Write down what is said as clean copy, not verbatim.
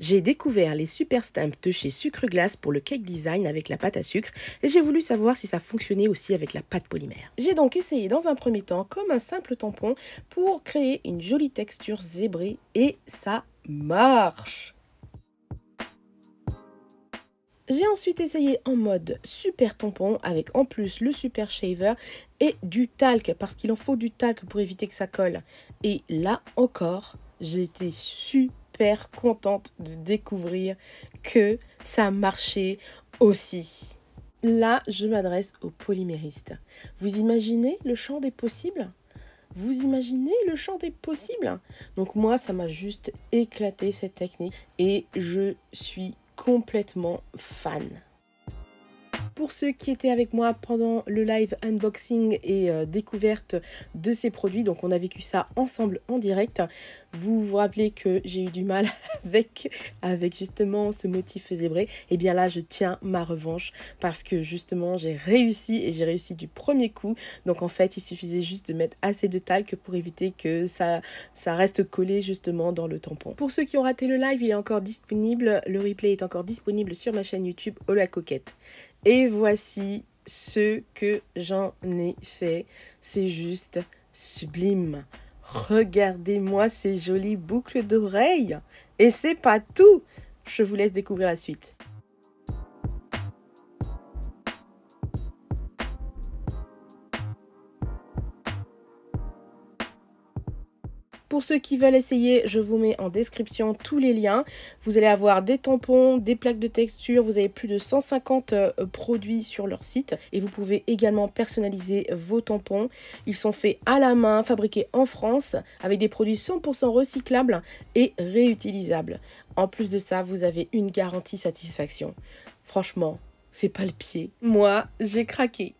J'ai découvert les super stamps de chez Sucre Glace pour le cake design avec la pâte à sucre et j'ai voulu savoir si ça fonctionnait aussi avec la pâte polymère. J'ai donc essayé dans un premier temps comme un simple tampon pour créer une jolie texture zébrée et ça marche. J'ai ensuite essayé en mode super tampon avec en plus le super shaver et du talc parce qu'il en faut du talc pour éviter que ça colle. Et là encore, j'ai été super contente de découvrir que ça marchait aussi. Là, je m'adresse aux polyméristes. Vous imaginez le champ des possibles? Vous imaginez le champ des possibles? Donc moi, ça m'a juste éclaté cette technique et je suis complètement fan. Pour ceux qui étaient avec moi pendant le live unboxing et découverte de ces produits, donc on a vécu ça ensemble en direct, vous vous rappelez que j'ai eu du mal avec justement ce motif zébré, et bien là je tiens ma revanche parce que justement j'ai réussi et j'ai réussi du premier coup. Donc en fait il suffisait juste de mettre assez de talc pour éviter que ça reste collé justement dans le tampon. Pour ceux qui ont raté le live, il est encore disponible, le replay est encore disponible sur ma chaîne YouTube Oh la coquette. Et voici ce que j'en ai fait. C'est juste sublime. Regardez-moi ces jolies boucles d'oreilles. Et c'est pas tout. Je vous laisse découvrir la suite. Pour ceux qui veulent essayer, je vous mets en description tous les liens. Vous allez avoir des tampons, des plaques de texture. Vous avez plus de 150 produits sur leur site. Et vous pouvez également personnaliser vos tampons. Ils sont faits à la main, fabriqués en France, avec des produits 100% recyclables et réutilisables. En plus de ça, vous avez une garantie satisfaction. Franchement, c'est pas le pied. Moi, j'ai craqué.